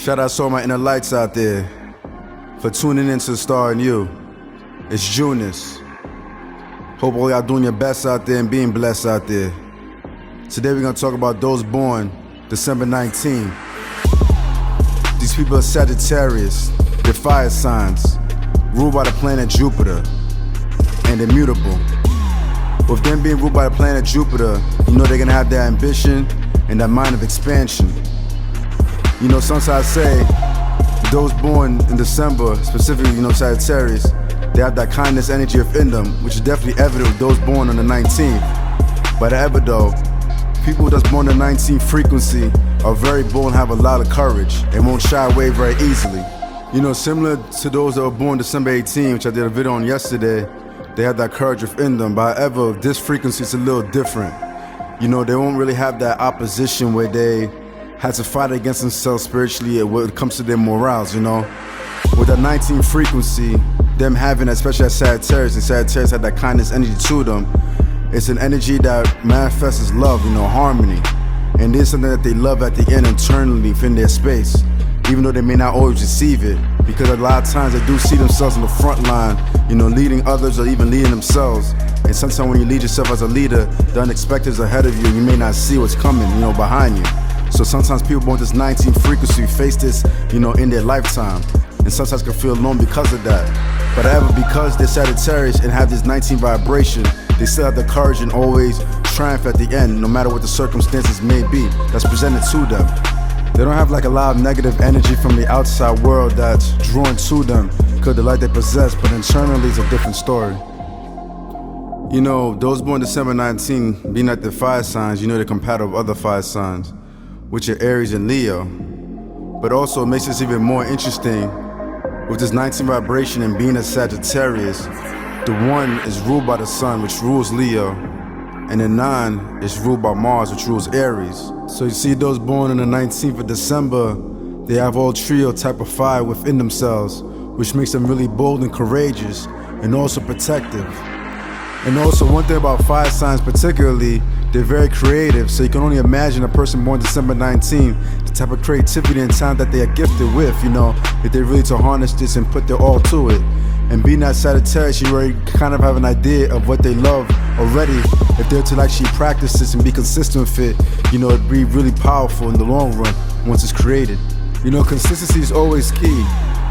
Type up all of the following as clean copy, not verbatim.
Shout out to all my inner lights out there for tuning in to the Star in You. It's Junus. Hope all y'all doing your best out there and being blessed out there. Today we're gonna talk about those born December 19. These people are Sagittarius. They're fire signs, ruled by the planet Jupiter, and immutable. With them being ruled by the planet Jupiter, you know they're gonna have that ambition and that mind of expansion. You know, sometimes I say, those born in December, specifically, Sagittarius, they have that kindness energy within them, which is definitely evident with those born on the 19th. But however though, people that's born on the 19th frequency are very bold and have a lot of courage and won't shy away very easily. You know, similar to those that were born December 18, which I did a video on yesterday, they have that courage within them. But however, this frequency is a little different. You know, they won't really have that opposition where they had to fight against themselves spiritually when it comes to their morals, you know. With that 19 frequency, them having, especially as Sagittarius, and Sagittarius had that kindness energy to them, it's an energy that manifests as love, harmony. And it's something that they love at the end internally within their space, even though they may not always receive it, because a lot of times they do see themselves in the front line, leading others or even leading themselves. And sometimes when you lead yourself as a leader, the unexpected is ahead of you and you may not see what's coming, behind you. So sometimes people born this 19 frequency face this, in their lifetime, and sometimes can feel alone because of that. But however, because they're Sagittarius and have this 19 vibration, they still have the courage and always triumph at the end, no matter what the circumstances may be that's presented to them. They don't have like a lot of negative energy from the outside world that's drawn to them because of the light they possess, but internally it's a different story. Those born December 19, being at the fire signs, they're compatible with other fire signs, which are Aries and Leo. But also it makes this even more interesting with this 19 vibration and being a Sagittarius. The 1 is ruled by the Sun, which rules Leo, and the 9 is ruled by Mars, which rules Aries. So you see those born on the 19th of December, they have all trio type of fire within themselves, which makes them really bold and courageous and also protective. And also one thing about fire signs particularly, they're very creative, so you can only imagine a person born December 19, the type of creativity and talent that they are gifted with, if they really to harness this and put their all to it. And being that Sagittarius, you already kind of have an idea of what they love already. If they're to actually practice this and be consistent with it, it'd be really powerful in the long run once it's created. Consistency is always key.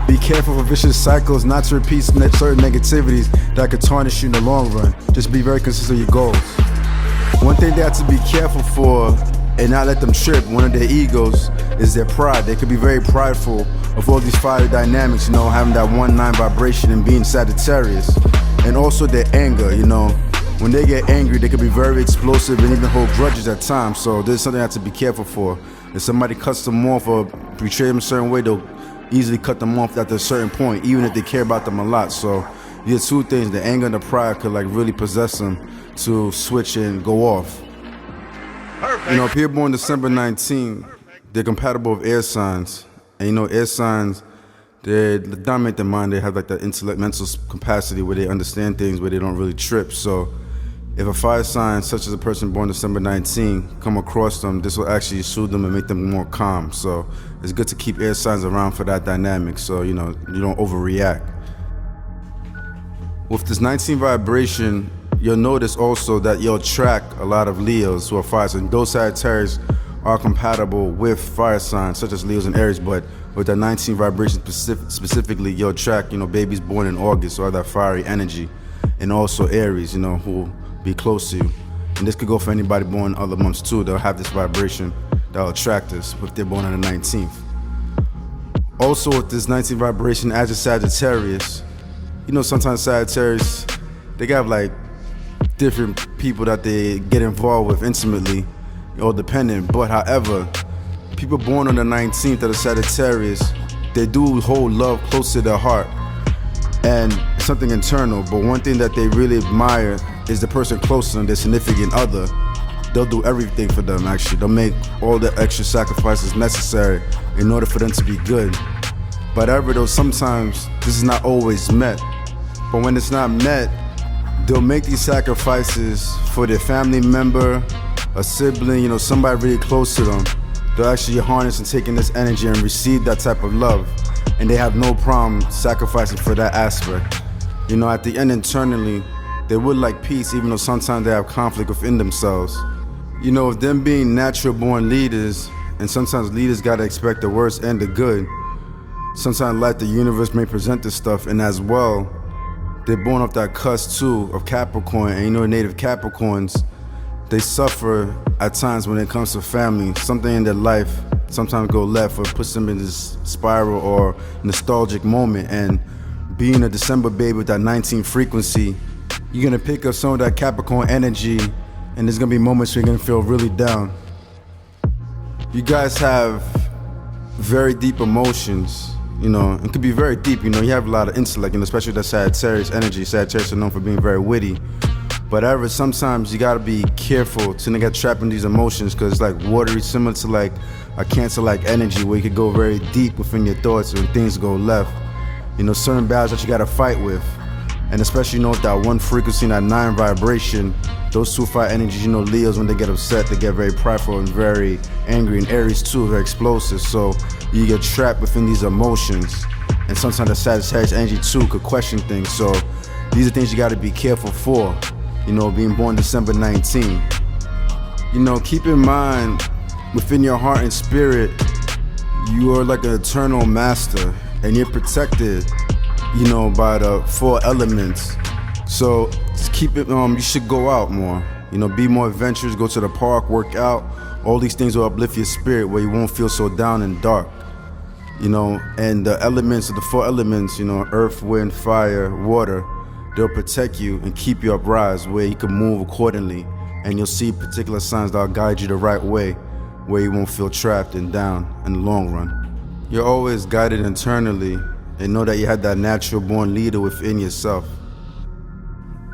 Be careful for vicious cycles, not to repeat certain negativities that could tarnish you in the long run. Just be very consistent with your goals. One thing they have to be careful for and not let them trip, one of their egos, is their pride. They could be very prideful of all these fire dynamics, having that 1-9 vibration and being Sagittarius. And also their anger, when they get angry, they can be very explosive and even hold grudges at times. So there's something I have to be careful for. If somebody cuts them off or betray them a certain way, they'll easily cut them off at a certain point, even if they care about them a lot. So these two things, the anger and the pride, could really possess them to switch and go off. Perfect. People born December 19, they're compatible with air signs. And air signs, they dominate their mind. They have like that intellect, mental capacity where they understand things, where they don't really trip. So if a fire sign, such as a person born December 19, come across them, this will actually soothe them and make them more calm. So it's good to keep air signs around for that dynamic, so you don't overreact. With this 19 vibration, you'll notice also that you'll attract a lot of Leos who are fire signs. Those Sagittarius are compatible with fire signs such as Leos and Aries, but with that 19 vibration specifically, you'll attract babies born in August who have that fiery energy, and also Aries, who will be close to you. And this could go for anybody born other months too. They'll have this vibration that'll attract us if they're born on the 19th. Also with this 19 vibration as a Sagittarius, sometimes Sagittarius, they got like different people that they get involved with intimately, or dependent. But however, people born on the 19th of the Sagittarius, they do hold love close to their heart, and it's something internal. But one thing that they really admire is the person close to them, their significant other. They'll do everything for them, actually. They'll make all the extra sacrifices necessary in order for them to be good. But however, though, sometimes this is not always met. But when it's not met, they'll make these sacrifices for their family member, a sibling, somebody really close to them they'll actually harness and take in this energy and receive that type of love. And they have no problem sacrificing for that aspect. You know, at the end, internally, they would like peace, even though sometimes they have conflict within themselves. You know, with them being natural born leaders, and sometimes leaders gotta expect the worst and the good. Sometimes like the universe may present this stuff, and as well, they're born off that cusp too of Capricorn, and you know, native Capricorns, they suffer at times when it comes to family. Something in their life sometimes go left or puts them in this spiral or nostalgic moment. And being a December baby with that 19 frequency, you're gonna pick up some of that Capricorn energy, and there's gonna be moments where you're gonna feel really down. You guys have very deep emotions, you know, it could be very deep, you know, you have a lot of intellect, and especially that Sagittarius energy. Sagittarius are known for being very witty. But however, sometimes you gotta be careful to not get trapped in these emotions, because it's like watery, similar to like a Cancer-like energy where you could go very deep within your thoughts when things go left. You know, certain battles that you gotta fight with. And especially, you know, with that one frequency and that 9 vibration, those 2 fire energies, you know, Leos, when they get upset, they get very prideful and very angry. And Aries too, very explosive. So you get trapped within these emotions. And sometimes the Sagittarius energy too could question things. So these are things you gotta be careful for. You know, being born December 19. You know, keep in mind, within your heart and spirit, you are like an eternal master, and you're protected, you know, by the 4 elements. So just keep it, you should go out more, you know, be more adventurous, go to the park, work out. All these things will uplift your spirit where you won't feel so down and dark, you know. And the elements of the 4 elements, you know, earth, wind, fire, water, they'll protect you and keep you uprise where you can move accordingly, and you'll see particular signs that'll guide you the right way where you won't feel trapped and down in the long run. You're always guided internally, and know that you have that natural born leader within yourself.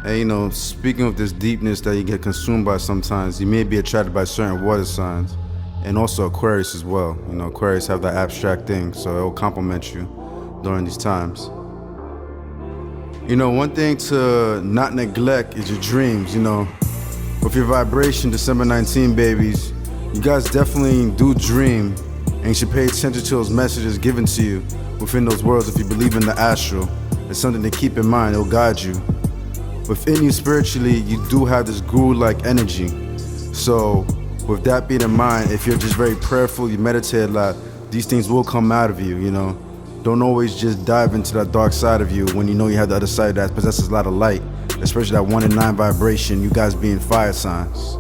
And you know, speaking of this deepness that you get consumed by sometimes, you may be attracted by certain water signs, and also Aquarius as well. You know, Aquarius have that abstract thing, so it'll complement you during these times. You know, one thing to not neglect is your dreams. You know, with your vibration, December 19 babies, you guys definitely do dream, and you should pay attention to those messages given to you within those worlds. If you believe in the astral, it's something to keep in mind. It'll guide you. Within you spiritually, you do have this guru-like energy. So with that being in mind, if you're just very prayerful, you meditate a lot, these things will come out of you, you know. Don't always just dive into that dark side of you when you know you have the other side that possesses a lot of light, especially that 1 in 9 vibration, you guys being fire signs.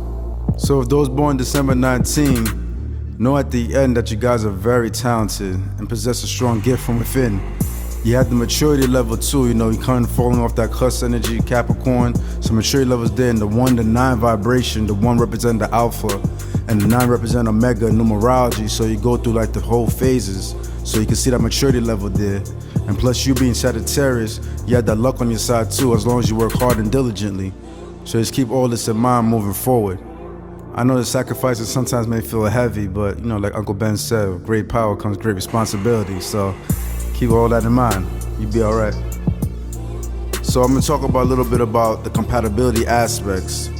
So if those born December 19, know at the end that you guys are very talented and possess a strong gift from within. You have the maturity level too, you know, you kind of falling off that cusp energy, Capricorn, so maturity levels there in the 1 to 9 vibration, the 1 represent the alpha, and the 9 represent omega, numerology, so you go through like the whole phases. So you can see that maturity level there. And plus you being Sagittarius, you have that luck on your side too, as long as you work hard and diligently. So just keep all this in mind moving forward. I know the sacrifices sometimes may feel heavy, but you know, like Uncle Ben said, with great power comes great responsibility. So keep all that in mind, you'll be all right. So I'm gonna talk about a little bit about the compatibility aspects.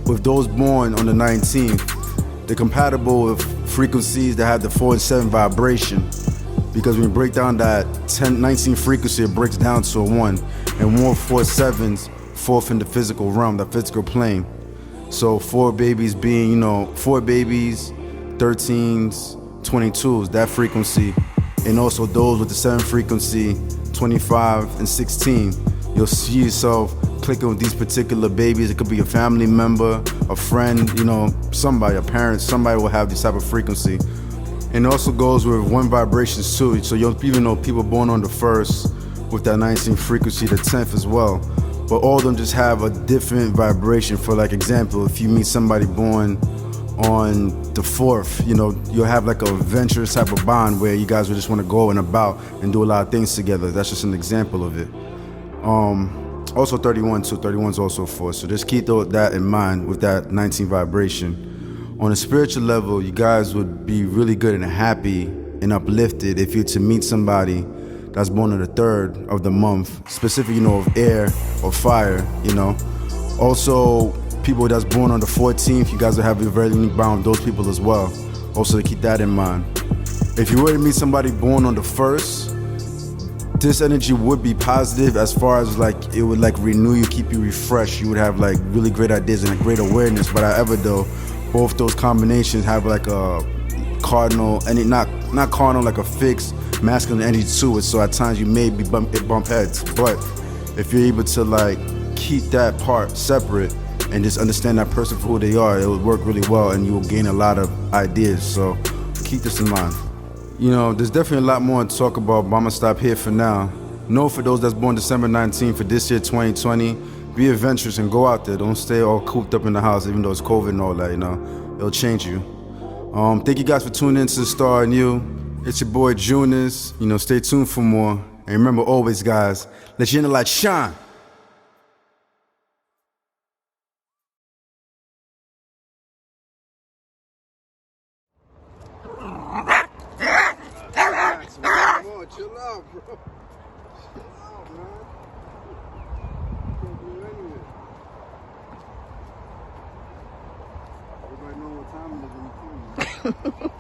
With those born on the 19th, they're compatible with frequencies that have the 4 and 7 vibration. Because when you break down that 19 frequency, it breaks down to a 1. And 1 4 7s, 4th in the physical realm, the physical plane. So 4 babies being, you know, 4 babies, 13s, 22s, that frequency. And also those with the 7 frequency, 25 and 16. You'll see yourself clicking with these particular babies. It could be a family member, a friend, you know, somebody, a parent, somebody will have this type of frequency. And it also goes with 1 vibrations too. So you'll even know people born on the 1st with that 19 frequency, the 10th as well. But all of them just have a different vibration. For like example, if you meet somebody born on the 4th, you know, you'll have like a adventurous type of bond where you guys will just want to go and about and do a lot of things together. That's just an example of it. Also 31 too, 31 is also 4. So just keep that in mind with that 19 vibration. On a spiritual level, you guys would be really good and happy and uplifted if you're to meet somebody that's born on the 3rd of the month, specifically, you know, of air or fire, you know. Also, people that's born on the 14th, you guys will have a very unique bond with those people as well. Also to keep that in mind. If you were to meet somebody born on the 1st, this energy would be positive as far as like it would like renew you, keep you refreshed. You would have like really great ideas and a great awareness. But however though, both those combinations have like a cardinal, and not cardinal, like a fixed masculine energy to it. So at times you may be bump heads. But if you're able to like keep that part separate and just understand that person for who they are, it will work really well and you will gain a lot of ideas. So keep this in mind. You know, there's definitely a lot more to talk about, but I'm gonna stop here for now. Know for those that's born December 19th for this year, 2020, be adventurous and go out there. Don't stay all cooped up in the house, even though it's COVID and all that, you know. It'll change you. Thank you guys for tuning in to The Star and You. It's your boy Junis. You know, stay tuned for more. And remember always, guys, let your inner light shine. Chill out, bro. Chill out, man. Can't do anything. Everybody know what time it is when you come.